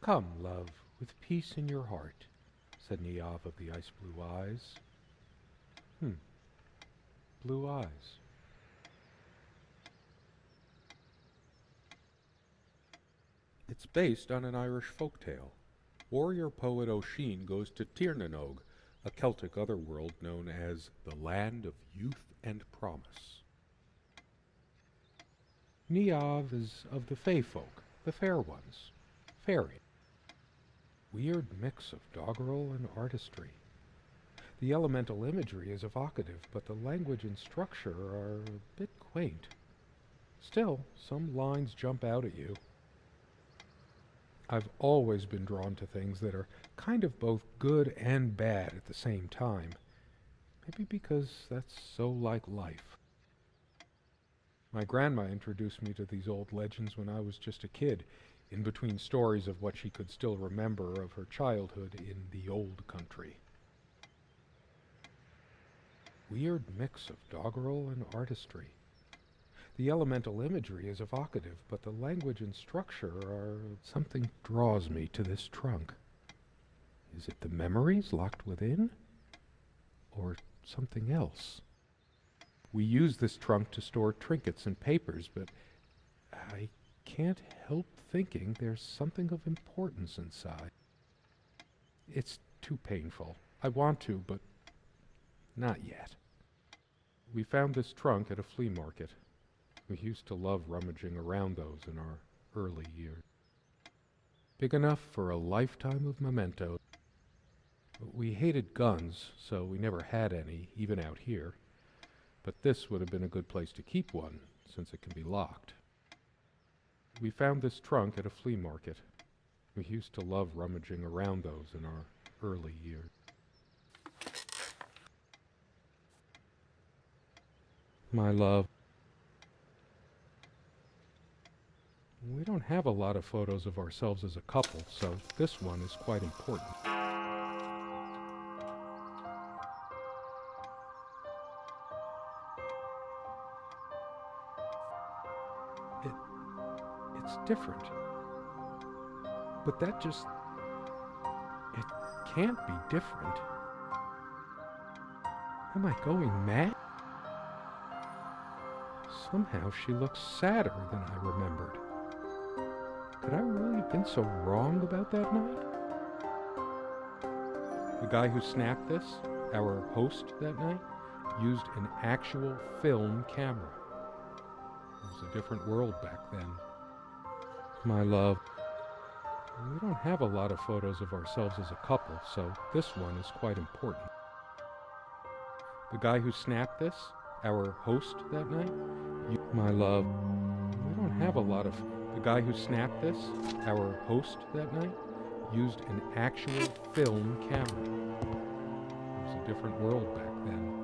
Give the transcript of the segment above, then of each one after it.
Come, love, with peace in your heart, said Niamh of the ice-blue eyes. Blue eyes. It's based on an Irish folktale. Warrior poet Oisin goes to Tirnanog, a Celtic otherworld known as the Land of Youth and Promise. Niamh is of the Fey folk, the fair ones, fairy. Weird mix of doggerel and artistry. The elemental imagery is evocative, but the language and structure are a bit quaint. Still, some lines jump out at you. I've always been drawn to things that are kind of both good and bad at the same time. Maybe because that's so like life. My grandma introduced me to these old legends when I was just a kid, in between stories of what she could still remember of her childhood in the old country. Weird mix of doggerel and artistry. The elemental imagery is evocative, but the language and structure are... Something draws me to this trunk. Is it the memories locked within? Or something else? We use this trunk to store trinkets and papers, but I can't help thinking there's something of importance inside. It's too painful. I want to, but not yet. We found this trunk at a flea market. We used to love rummaging around those in our early years. Big enough for a lifetime of mementos. We hated guns, so we never had any, even out here. But this would have been a good place to keep one, since it can be locked. We found this trunk at a flea market. We used to love rummaging around those in our early years. My love. We don't have a lot of photos of ourselves as a couple, so this one is quite important. It's different. But that just... it can't be different. Am I going mad? Somehow she looks sadder than I remembered. Could I really have been so wrong about that night? The guy who snapped this, our host that night, used an actual film camera. It was a different world back then. My love. We don't have a lot of photos of ourselves as a couple, so this one is quite important. The guy who snapped this, our host that night, my love. We don't have a lot of... The guy who snapped this, our host that night, used an actual film camera. It was a different world back then.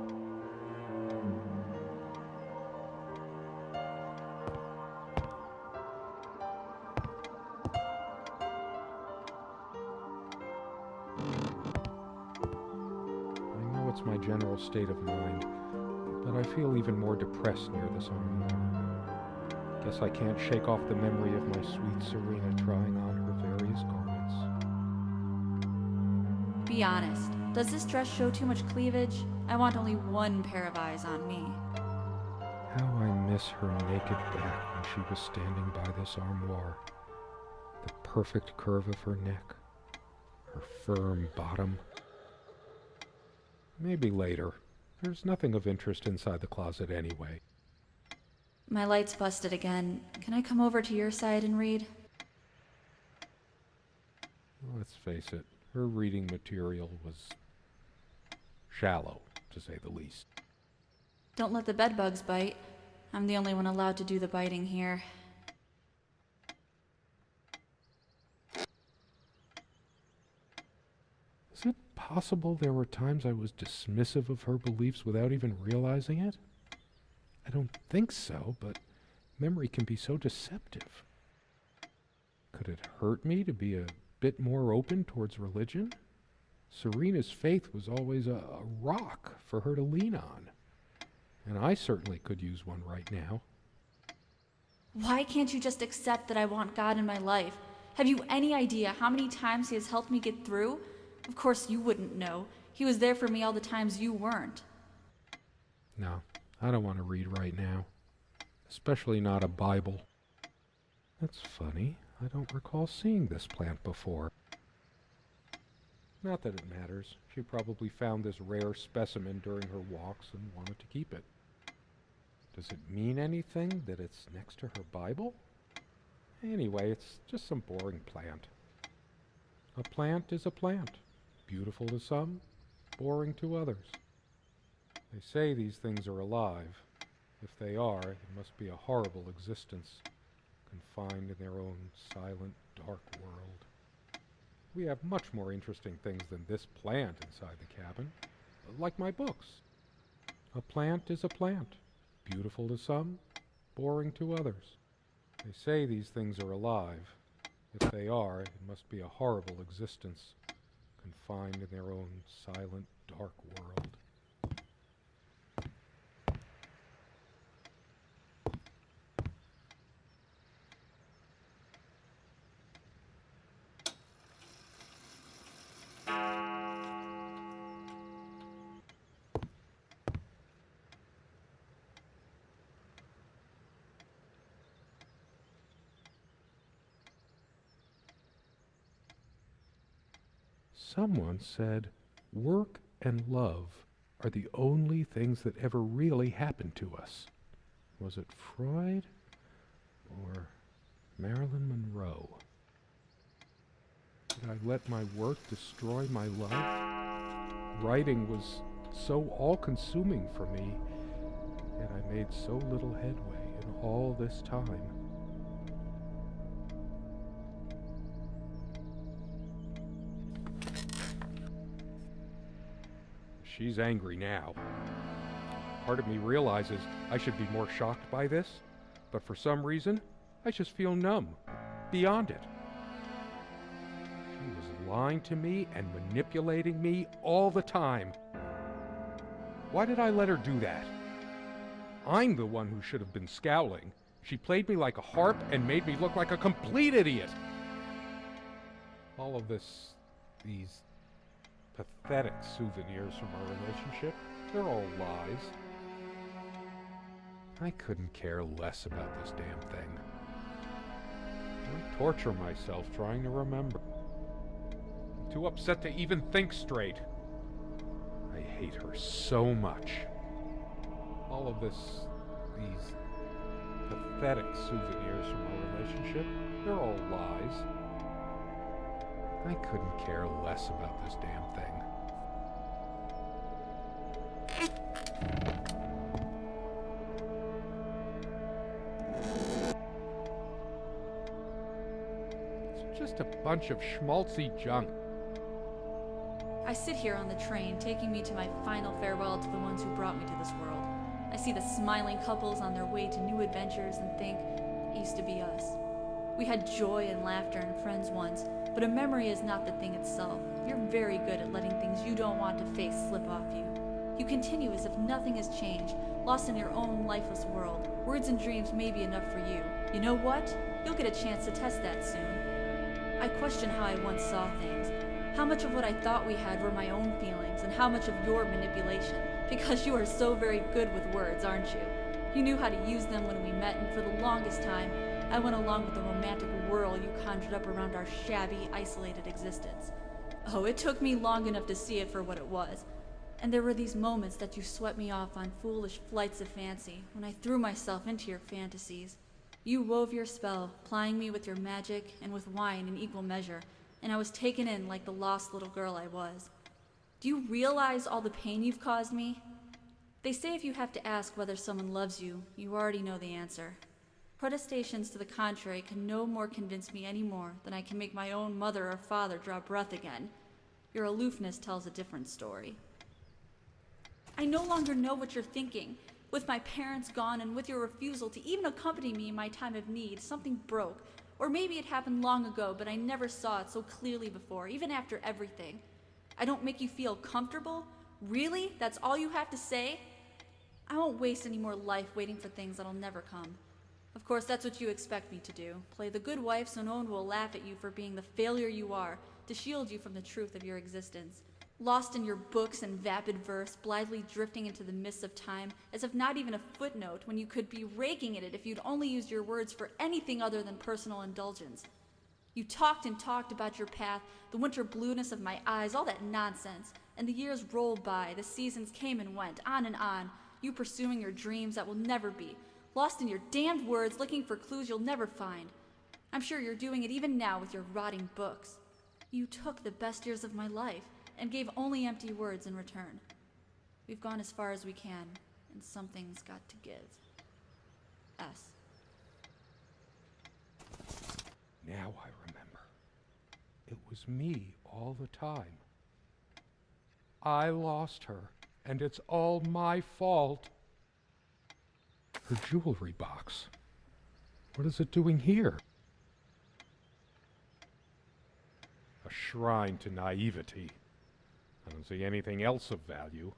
I know it's my general state of mind, but I feel even more depressed near this armoire. Guess I can't shake off the memory of my sweet Serena trying on her various garments. Be honest, does this dress show too much cleavage? I want only one pair of eyes on me. How I miss her naked back when she was standing by this armoire. The perfect curve of her neck, her firm bottom. Maybe later. There's nothing of interest inside the closet anyway. My light's busted again. Can I come over to your side and read? Let's face it, her reading material was shallow, to say the least. Don't let the bedbugs bite. I'm the only one allowed to do the biting here. Is it possible there were times I was dismissive of her beliefs without even realizing it? I don't think so, but memory can be so deceptive. Could it hurt me to be a bit more open towards religion? Serena's faith was always a rock for her to lean on, and I certainly could use one right now. Why can't you just accept that I want God in my life? Have you any idea how many times he has helped me get through? Of course you wouldn't know. He was there for me all the times you weren't. No, I don't want to read right now. Especially not a Bible. That's funny. I don't recall seeing this plant before. Not that it matters. She probably found this rare specimen during her walks and wanted to keep it. Does it mean anything that it's next to her Bible? Anyway, it's just some boring plant. A plant is a plant. Beautiful to some, boring to others. They say these things are alive. If they are, it must be a horrible existence, confined in their own silent, dark world. We have much more interesting things than this plant inside the cabin, like my books. A plant is a plant, beautiful to some, boring to others. They say these things are alive. If they are, it must be a horrible existence, confined in their own silent, dark world. Someone said, work and love are the only things that ever really happen to us. Was it Freud or Marilyn Monroe? Did I let my work destroy my life? Writing was so all-consuming for me, yet I made so little headway in all this time. She's angry now. Part of me realizes I should be more shocked by this, but for some reason, I just feel numb, beyond it. She was lying to me and manipulating me all the time. Why did I let her do that? I'm the one who should have been scowling. She played me like a harp and made me look like a complete idiot. All of these pathetic souvenirs from our relationship, they're all lies. I couldn't care less about this damn thing. I torture myself trying to remember. I'm too upset to even think straight. I hate her so much. All of these pathetic souvenirs from our relationship, they're all lies. I couldn't care less about this damn thing. It's just a bunch of schmaltzy junk. I sit here on the train, taking me to my final farewell to the ones who brought me to this world. I see the smiling couples on their way to new adventures and think, it used to be us. We had joy and laughter and friends once, but a memory is not the thing itself. You're very good at letting things you don't want to face slip off you. You continue as if nothing has changed, lost in your own lifeless world. Words and dreams may be enough for you. You know what? You'll get a chance to test that soon. I question how I once saw things. How much of what I thought we had were my own feelings, and how much of your manipulation. Because you are so very good with words, aren't you? You knew how to use them when we met, and for the longest time, I went along with the romantic whirl you conjured up around our shabby, isolated existence. Oh, it took me long enough to see it for what it was. And there were these moments that you swept me off on foolish flights of fancy, when I threw myself into your fantasies. You wove your spell, plying me with your magic and with wine in equal measure, and I was taken in like the lost little girl I was. Do you realize all the pain you've caused me? They say if you have to ask whether someone loves you, you already know the answer. Protestations to the contrary can no more convince me any more than I can make my own mother or father draw breath again. Your aloofness tells a different story. I no longer know what you're thinking. With my parents gone and with your refusal to even accompany me in my time of need, something broke. Or maybe it happened long ago, but I never saw it so clearly before, even after everything. I don't make you feel comfortable? Really? That's all you have to say? I won't waste any more life waiting for things that'll never come. Of course, that's what you expect me to do. Play the good wife so no one will laugh at you for being the failure you are, to shield you from the truth of your existence. Lost in your books and vapid verse, blithely drifting into the mists of time, as if not even a footnote, when you could be raking at it if you'd only used your words for anything other than personal indulgence. You talked and talked about your path, the winter blueness of my eyes, all that nonsense. And the years rolled by, the seasons came and went, on, you pursuing your dreams that will never be, lost in your damned words, looking for clues you'll never find. I'm sure you're doing it even now with your rotting books. You took the best years of my life, and gave only empty words in return. We've gone as far as we can, and something's got to give. S. Now I remember. It was me all the time. I lost her, and it's all my fault. Her jewelry box. What is it doing here? A shrine to naivety. I don't see anything else of value.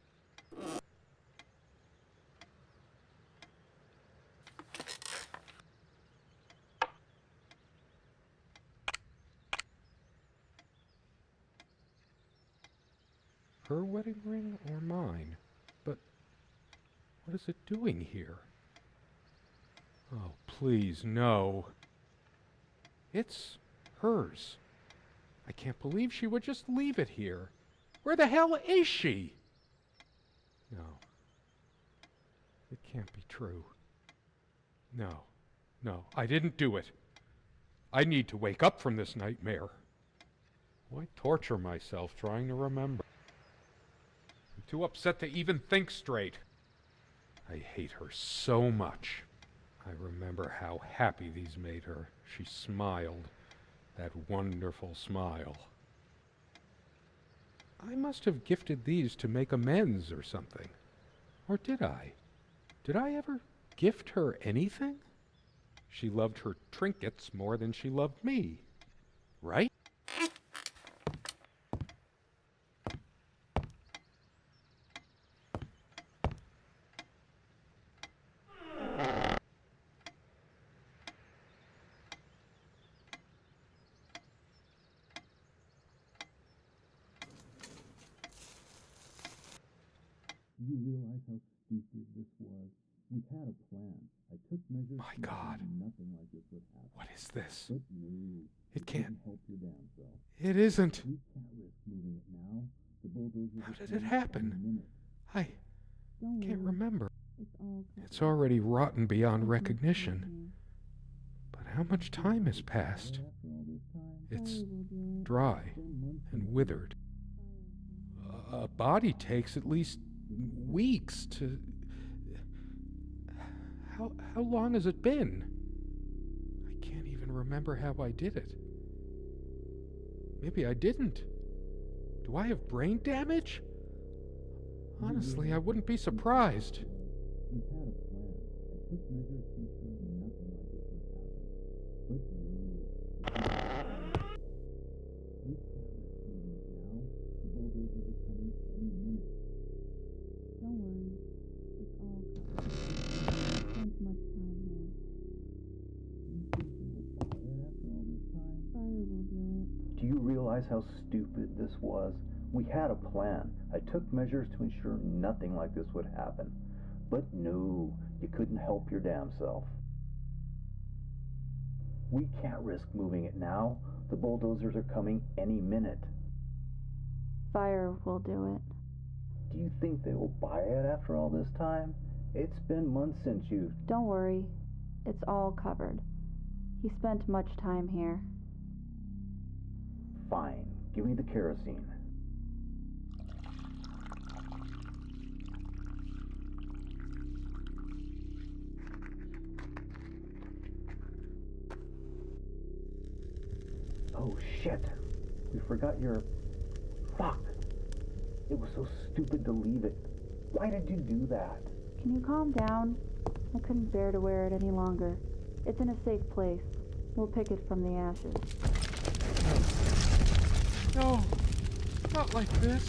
Her wedding ring or mine? But what is it doing here? Oh, please, no. It's hers. I can't believe she would just leave it here. Where the hell is she? No. It can't be true. No. No, I didn't do it. I need to wake up from this nightmare. Why torture myself trying to remember? I'm too upset to even think straight. I hate her so much. I remember how happy these made her. She smiled. That wonderful smile. I must have gifted these to make amends or something. Or did I? Did I ever gift her anything? She loved her trinkets more than she loved me. Right? Do you realize how stupid this was? We had a plan. I took measures. My God. Nothing like this would happen. What is this? But no, It can't. help your damn self. It isn't. We can't risk moving it now. The bulldozers How are did it coming happen? any minute. I Don't can't worry, remember. it's all It's already rotten beyond covered. recognition. But how much time has passed? After all this time, It's Fire will do it. dry 10 months and withered. A body takes at least weeks to... How long has it been? I can't even remember how I did it. Maybe I didn't. Do I have brain damage? Honestly, I wouldn't be surprised. we had a plan. I took measures to ensure nothing like this would happen. But no. We can't risk moving it now. The bulldozers are coming any minute. Don't worry, it's all covered. We spent much time here. You think they will buy it after all this time? Fire will do it. Do you realize how stupid this was? We had a plan. I took measures to ensure nothing like this would happen. But no, you couldn't help your damn self. We can't risk moving it now. The bulldozers are coming any minute. Fire will do it. Do you think they will buy it after all this time? It's been months since you... Don't worry, it's all covered. He spent much time here. Fine, give me the kerosene. Oh shit, we forgot your... Fuck! It was so stupid to leave it. Why did you do that? Can you calm down? I couldn't bear to wear it any longer. It's in a safe place. We'll pick it from the ashes. No, not like this.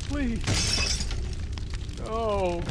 Please. No.